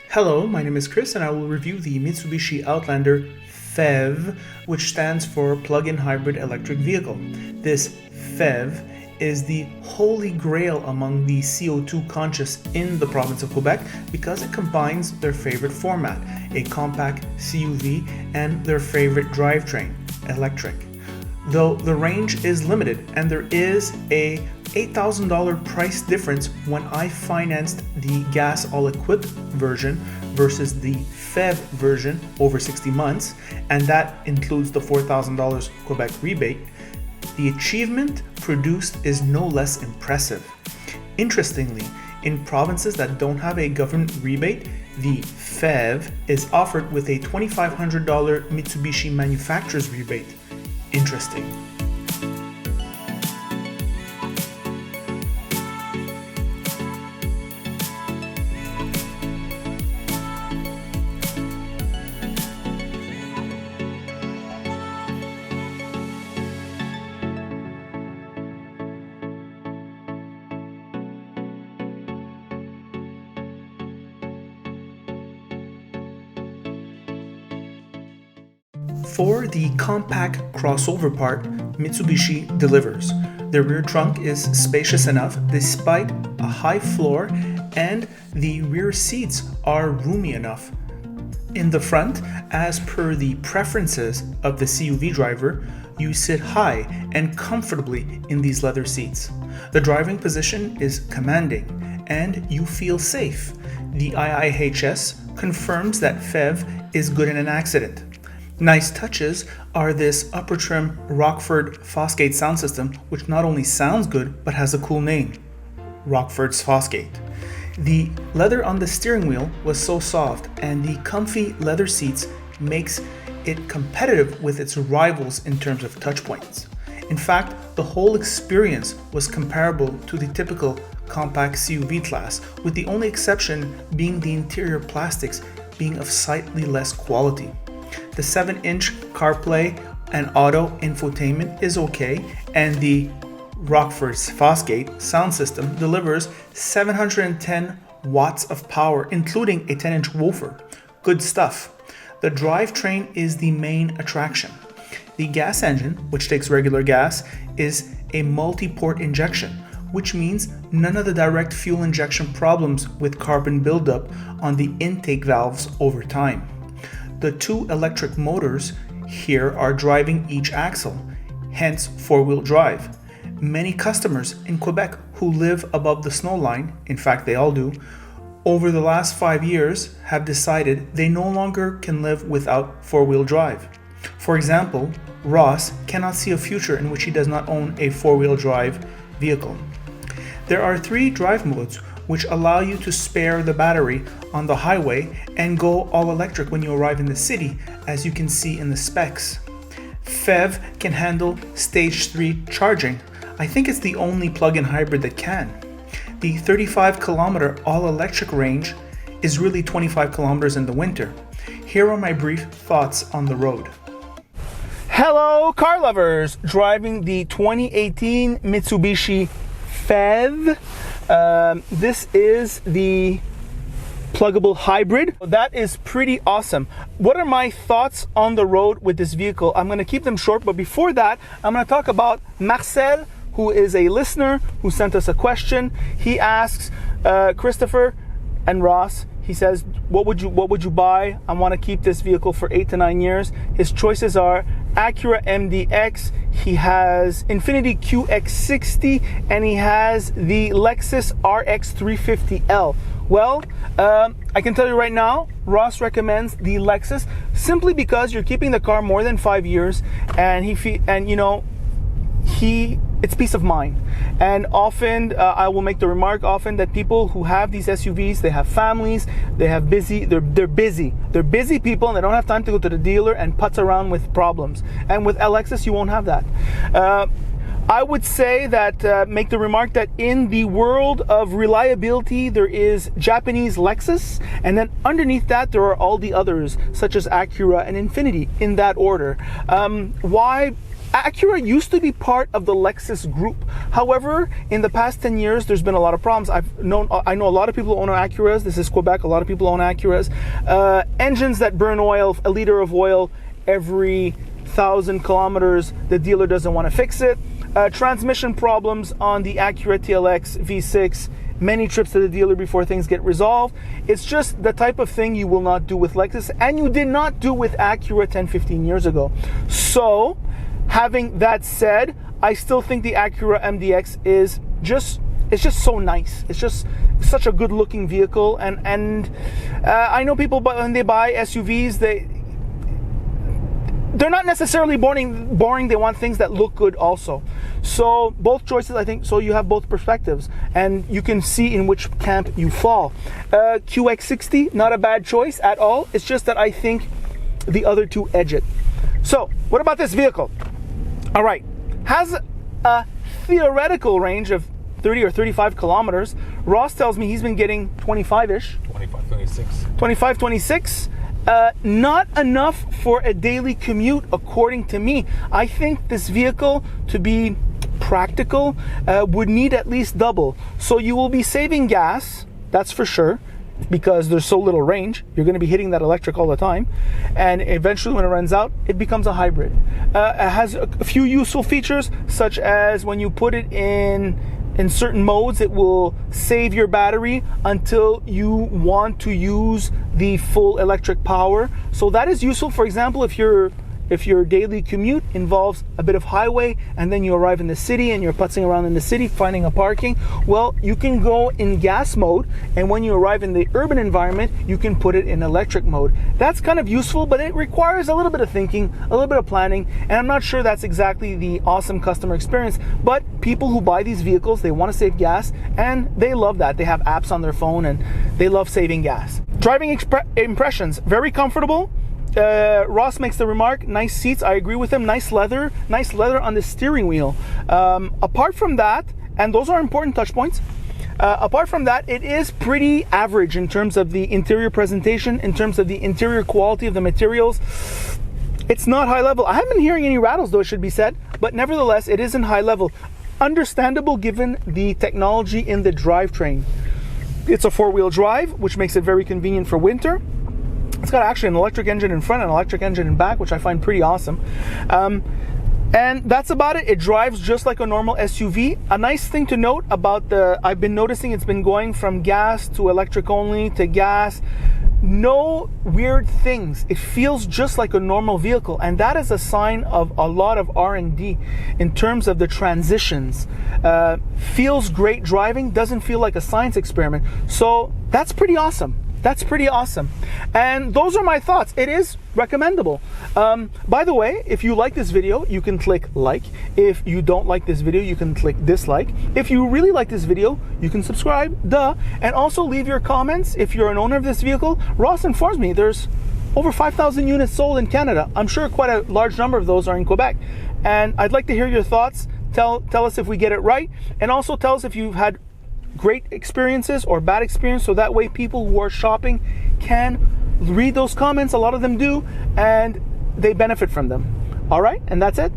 Hello, my name is Chris and I will review the Mitsubishi Outlander PHEV, which stands for Plug-in Hybrid Electric Vehicle. This PHEV is the holy grail among the CO2 conscious in the province of Quebec because it combines their favorite format, a compact CUV, and their favorite drivetrain, electric. Though the range is limited and there is a $8,000 price difference when I financed the gas all-equipped version versus the PHEV version over 60 months, and that includes the $4,000 Quebec rebate, the achievement produced is no less impressive. Interestingly, in provinces that don't have a government rebate, the PHEV is offered with a $2,500 Mitsubishi manufacturer's rebate. Interesting. For the compact crossover part, Mitsubishi delivers. The rear trunk is spacious enough despite a high floor, and the rear seats are roomy enough. In the front, as per the preferences of the CUV driver, you sit high and comfortably in these leather seats. The driving position is commanding and you feel safe. The IIHS confirms that PHEV is good in an accident. Nice touches are this upper trim Rockford Fosgate sound system, which not only sounds good but has a cool name, Rockford's Fosgate. The leather on the steering wheel was so soft, and the comfy leather seats makes it competitive with its rivals in terms of touch points. In fact, the whole experience was comparable to the typical compact CUV class, with the only exception being the interior plastics being of slightly less quality. The 7-inch CarPlay and auto infotainment is okay, and the Rockford's Fosgate sound system delivers 710 watts of power, including a 10-inch woofer. Good stuff. The drivetrain is the main attraction. The gas engine, which takes regular gas, is a multi-port injection, which means none of the direct fuel injection problems with carbon buildup on the intake valves over time. The two electric motors here are driving each axle, hence four-wheel drive. Many customers in Quebec who live above the snow line, in fact they all do, over the last 5 years have decided they no longer can live without four-wheel drive. For example, Ross cannot see a future in which he does not own a four-wheel drive vehicle. There are 3 drive modes which allow you to spare the battery on the highway and go all electric when you arrive in the city, as you can see in the specs. PHEV can handle stage 3 charging. I think it's the only plug-in hybrid that can. The 35-kilometer all-electric range is really 25 kilometers in the winter. Here are my brief thoughts on the road. Hello car lovers! Driving the 2018 Mitsubishi PHEV. This is the pluggable hybrid. That is pretty awesome. What are my thoughts on the road with this vehicle? I'm going to keep them short, but before that, I'm going to talk about Marcel, who is a listener who sent us a question. He asks, Christopher and Ross, he says, what would you buy? I want to keep this vehicle for 8 to 9 years. His choices are Acura MDX, he has Infiniti QX60, and he has the Lexus RX 350L. Well, I can tell you right now, Ross recommends the Lexus simply because you're keeping the car more than 5 years, and it's peace of mind. And often I will make the remark often that people who have these SUVs, they have families, they're busy people, and they don't have time to go to the dealer and putz around with problems. And with Lexus, you won't have that. I would say that make the remark that in the world of reliability, there is Japanese Lexus, and then underneath that there are all the others, such as Acura and Infiniti, in that order. Why Acura used to be part of the Lexus group. However, in the past 10 years, there's been a lot of problems. I know a lot of people who own Acuras. This is Quebec. A lot of people own Acuras. Engines that burn oil, a liter of oil every 1,000 kilometers. The dealer doesn't want to fix it. Transmission problems on the Acura TLX V6. Many trips to the dealer before things get resolved. It's just the type of thing you will not do with Lexus, and you did not do with Acura 10-15 years ago. So, having that said, I still think the Acura MDX is just so nice. It's just such a good looking vehicle, and I know people, when they buy SUVs, they're not necessarily boring. They want things that look good also. So both choices, I think, so you have both perspectives and you can see in which camp you fall. QX60, not a bad choice at all. It's just that I think the other two edge it. So what about this vehicle? All right, has a theoretical range of 30 or 35 kilometers. Ross tells me he's been getting 25-ish. 25, 26. Not enough for a daily commute, according to me. I think this vehicle, to be practical, would need at least double. So you will be saving gas, that's for sure, because there's so little range. You're going to be hitting that electric all the time. And eventually when it runs out, it becomes a hybrid. It has a few useful features, such as when you put it in certain modes, it will save your battery until you want to use the full electric power. So that is useful. For example, if your daily commute involves a bit of highway and then you arrive in the city and you're putzing around in the city finding a parking, well, you can go in gas mode, and when you arrive in the urban environment, you can put it in electric mode. That's kind of useful, but it requires a little bit of thinking, a little bit of planning, and I'm not sure that's exactly the awesome customer experience. But people who buy these vehicles, they want to save gas, and they love that. They have apps on their phone and they love saving gas. Driving impressions, very comfortable. Ross makes the remark, nice seats. I agree with him. Nice leather on the steering wheel. Apart from that, and those are important touch points, apart from that, it is pretty average in terms of the interior presentation, in terms of the interior quality of the materials. It's not high level. I haven't been hearing any rattles, though, it should be said, but nevertheless, it isn't high level. Understandable given the technology in the drivetrain. It's a four-wheel drive, which makes it very convenient for winter. It's got actually an electric engine in front and an electric engine in back, which I find pretty awesome. And that's about it. It drives just like a normal SUV. A nice thing to note about I've been noticing it's been going from gas to electric only to gas. No weird things. It feels just like a normal vehicle, and that is a sign of a lot of R&D in terms of the transitions. Feels great driving, doesn't feel like a science experiment. So that's pretty awesome. That's pretty awesome. And those are my thoughts. It is recommendable. By the way, if you like this video, you can click like. If you don't like this video, you can click dislike. If you really like this video, you can subscribe, and also leave your comments. If you're an owner of this vehicle, Ross informs me there's over 5,000 units sold in Canada. I'm sure quite a large number of those are in Quebec. And I'd like to hear your thoughts. Tell us if we get it right, and also tell us if you've had great experiences or bad experience, so that way people who are shopping can read those comments. A lot of them do, and they benefit from them. All right, and that's it.